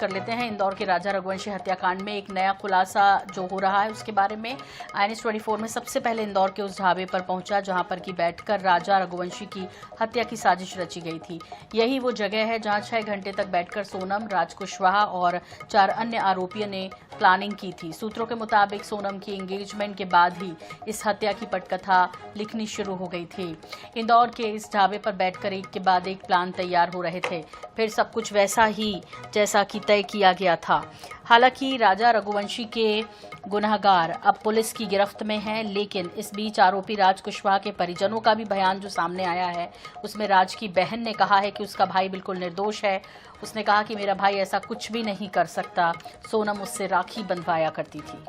कर लेते हैं। इंदौर के राजा रघुवंशी हत्याकांड में एक नया खुलासा जो हो रहा है उसके बारे में INS24 में सबसे पहले इंदौर के उस ढाबे पर पहुंचा जहां पर कि बैठकर राजा रघुवंशी की हत्या की साजिश रची गई थी। यही वो जगह है जहां 6 घंटे तक बैठकर सोनम, राज कुशवाहा और 4 अन्य आरोपियों ने प्लानिंग की थी। सूत्रों के मुताबिक सोनम की एंगेजमेंट के बाद ही इस हत्या की पटकथा लिखनी शुरू हो गई थी। इंदौर के इस ढाबे पर बैठकर एक के बाद एक प्लान तैयार हो रहे थे। फिर सब कुछ वैसा ही जैसा कि तय किया गया था। हालांकि राजा रघुवंशी के गुनहगार अब पुलिस की गिरफ्त में हैं, लेकिन इस बीच आरोपी राज कुशवाहा के परिजनों का भी बयान जो सामने आया है उसमें राज की बहन ने कहा है कि उसका भाई बिल्कुल निर्दोष है। उसने कहा कि मेरा भाई ऐसा कुछ भी नहीं कर सकता, सोनम उससे राखी बंधवाया करती थी।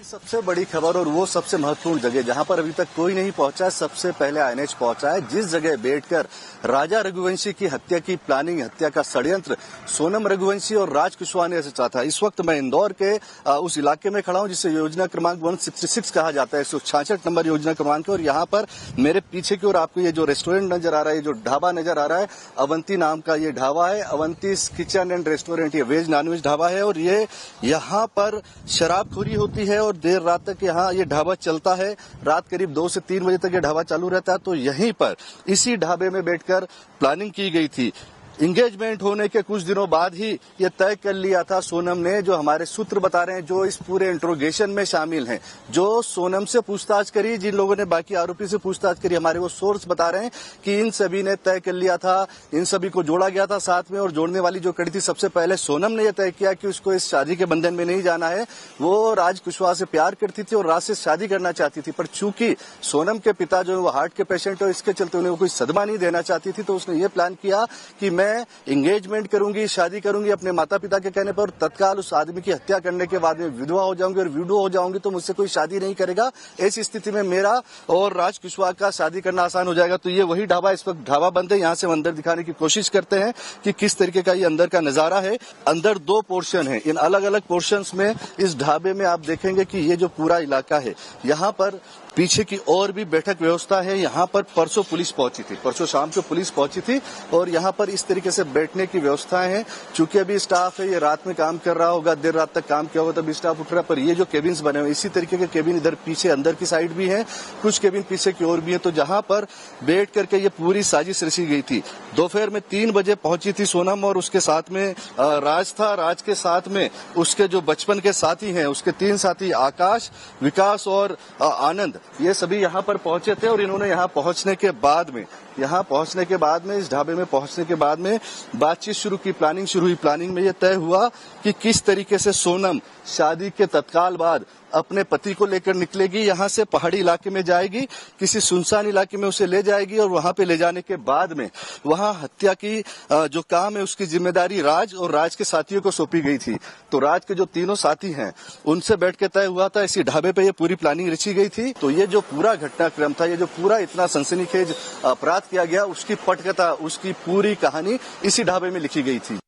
सबसे बड़ी खबर और वो सबसे महत्वपूर्ण जगह जहां पर अभी तक कोई नहीं पहुंचा, सबसे पहले INS पहुंचा है, जिस जगह बैठकर राजा रघुवंशी की हत्या की प्लानिंग, हत्या का षड्यंत्र सोनम रघुवंशी और राज कुशवाहा ने रचा था। इस वक्त मैं इंदौर के उस इलाके में खड़ा हूं जिसे योजना क्रमांक 166 कहा जाता है, 166 नंबर योजना क्रमांक। और यहाँ पर मेरे पीछे की ओर आपको ये जो रेस्टोरेंट नजर आ रहा है, जो ढाबा नजर आ रहा है, अवंती नाम का ये ढाबा है। अवंती किचन एंड रेस्टोरेंट, ये वेज नॉनवेज ढाबा है और ये यहाँ पर शराबखोरी होती है और देर रात तक यहाँ ये ढाबा चलता है। रात करीब 2 से 3 बजे तक ये ढाबा चालू रहता है। तो यहीं पर इसी ढाबे में बैठकर प्लानिंग की गई थी। इंगेजमेंट होने के कुछ दिनों बाद ही ये तय कर लिया था सोनम ने, जो हमारे सूत्र बता रहे हैं, जो इस पूरे इंट्रोगेशन में शामिल हैं, जो सोनम से पूछताछ करी, जिन लोगों ने बाकी आरोपी से पूछताछ करी, हमारे वो सोर्स बता रहे हैं कि इन सभी ने तय कर लिया था, इन सभी को जोड़ा गया था साथ में। और जोड़ने वाली जो कड़ी थी, सबसे पहले सोनम ने यह तय किया कि उसको इस शादी के बंधन में नहीं जाना है। वो राज कुशवाहा से प्यार करती थी और राज से शादी करना चाहती थी, पर चूंकि सोनम के पिता जो है वो हार्ट के पेशेंट है, इसके चलते उन्हें कोई सदमा नहीं देना चाहती थी। तो उसने ये प्लान किया कि मैं एंगेजमेंट करूंगी, शादी करूंगी अपने माता पिता के कहने पर, तत्काल उस आदमी की हत्या करने के बाद में विधवा हो जाऊंगी और विडो हो जाऊंगी तो मुझसे कोई शादी नहीं करेगा। ऐसी स्थिति में मेरा और राज कुशवाहा का शादी करना आसान हो जाएगा। तो ये वही ढाबा, इस वक्त ढाबा बंद है। यहाँ से हम अंदर दिखाने की कोशिश करते हैं कि किस तरीके का ये अंदर का नजारा है। अंदर 2 पोर्शन है, इन अलग अलग पोर्शंस में इस ढाबे में आप देखेंगे कि ये जो पूरा इलाका है, यहाँ पर पीछे की और भी बैठक व्यवस्था है। यहाँ पर परसों पुलिस पहुंची थी, परसों शाम को पुलिस पहुंची थी और यहाँ पर इस तरीके से बैठने की व्यवस्थाएं हैं। चूंकि अभी स्टाफ है, ये रात में काम कर रहा होगा, देर रात तक काम किया होगा, तभी स्टाफ उठ रहा है। पर ये जो केबिन्स बने हुए, इसी तरीके के केबिन इधर पीछे अंदर की साइड भी है, कुछ केबिन पीछे की ओर भी है। तो जहाँ पर बैठ करके ये पूरी साजिश रची गई थी। दोपहर में 3 बजे पहुंची थी सोनम और उसके साथ में राज था। राज के साथ में उसके जो बचपन के साथी हैं, उसके 3 साथी आकाश, विकास और आनंद, ये सभी यहाँ पर पहुंचे थे। और इन्होंने यहाँ पहुंचने के बाद में इस ढाबे में पहुंचने के बाद में बातचीत शुरू की, प्लानिंग शुरू हुई। प्लानिंग में ये तय हुआ कि किस तरीके से सोनम शादी के तत्काल बाद अपने पति को लेकर निकलेगी, यहाँ से पहाड़ी इलाके में जाएगी, किसी सुनसान इलाके में उसे ले जाएगी और वहां पे ले जाने के बाद में वहां हत्या की जो काम है उसकी जिम्मेदारी राज और राज के साथियों को सौंपी गई थी। तो राज के जो तीनों साथी हैं उनसे बैठ के तय हुआ था, इसी ढाबे पे ये पूरी प्लानिंग रची गई थी। तो ये जो पूरा घटनाक्रम था, ये जो पूरा इतना सनसनीखेज अपराध किया गया, उसकी पटकथा, उसकी पूरी कहानी इसी ढाबे में लिखी गई थी।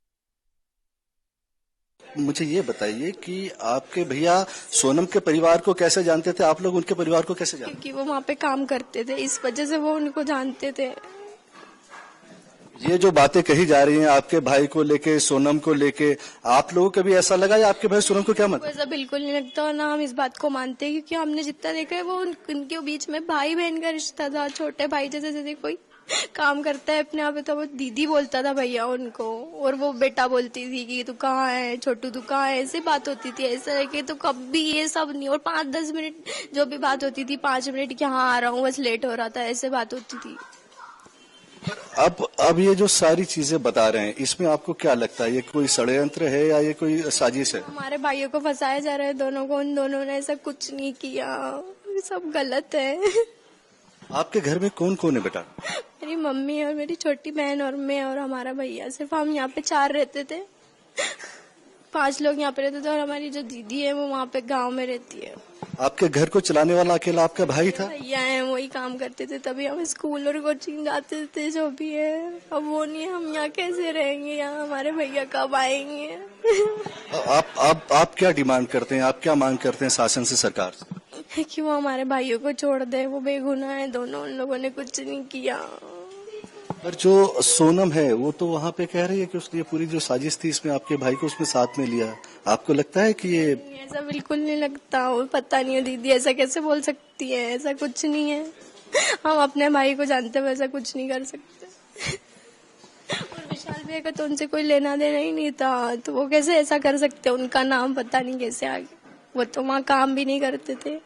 मुझे ये बताइए कि आपके भैया सोनम के परिवार को कैसे जानते थे, आप लोग उनके परिवार को कैसे जानते? क्योंकि वो वहाँ पे काम करते थे, इस वजह से वो उनको जानते थे। ये जो बातें कही जा रही हैं आपके भाई को लेके, सोनम को लेके, आप लोगों को भी ऐसा लगा या आपके भाई सोनम को क्या मतलब? ऐसा बिल्कुल नहीं लगता और ना हम इस बात को मानते हैं, क्योंकि हमने जितना देखा है वो उनके बीच में भाई बहन का रिश्ता था, छोटे भाई जैसे कोई काम करता है अपने आप, तो वो दीदी बोलता था भैया उनको, और वो बेटा बोलती थी कि तू कहाँ है, छोटू तू कहाँ है, ऐसे बात होती थी। ऐसा है कि तो कभी ये सब नहीं, और 5-10 मिनट जो भी बात होती थी, 5 मिनट कि हाँ आ रहा हूँ, बस लेट हो रहा था, ऐसे बात होती थी। अब ये जो सारी चीजें बता रहे हैं, इसमें आपको क्या लगता है, ये कोई षड्यंत्र है या ये कोई साजिश है? हमारे भाइयों को फंसाया जा रहा है दोनों को, उन दोनों ने ऐसा कुछ नहीं किया, सब गलत है। आपके घर में कौन कौन है बेटा? मेरी मम्मी और मेरी छोटी बहन और मैं और हमारा भैया, सिर्फ हम यहाँ पे 4 रहते थे। 5 लोग यहाँ पे रहते थे और हमारी जो दीदी है वो वहाँ पे गांव में रहती है। आपके घर को चलाने वाला अकेला आपका भाई था? भैया है, वही काम करते थे, तभी हम स्कूल और कोचिंग जाते थे, जो भी है। अब वो नहीं, हम यहाँ कैसे रहेंगे, यहाँ हमारे भैया कब आएंगे? आप क्या डिमांड करते हैं, आप क्या मांग करते हैं शासन से, सरकार से? कि वो हमारे भाइयों को छोड़ दे, वो बेगुनाह है दोनों, उन लोगों ने कुछ नहीं किया। पर जो सोनम है वो तो वहाँ पे कह रही है कि उसने पूरी जो साजिश थी इसमें आपके भाई को उसमें साथ में लिया। आपको लगता है कि ये ऐसा बिल्कुल नहीं लगता, और पता नहीं है दीदी ऐसा कैसे बोल सकती है, ऐसा कुछ नहीं है। हम अपने भाई को जानते हैं, वैसा कुछ नहीं कर सकते। और विशाल भैया का तो उनसे कोई लेना देना ही नहीं था, तो वो कैसे ऐसा कर सकते, उनका नाम पता नहीं कैसे आ गया। वो तो वहाँ काम भी नहीं करते थे।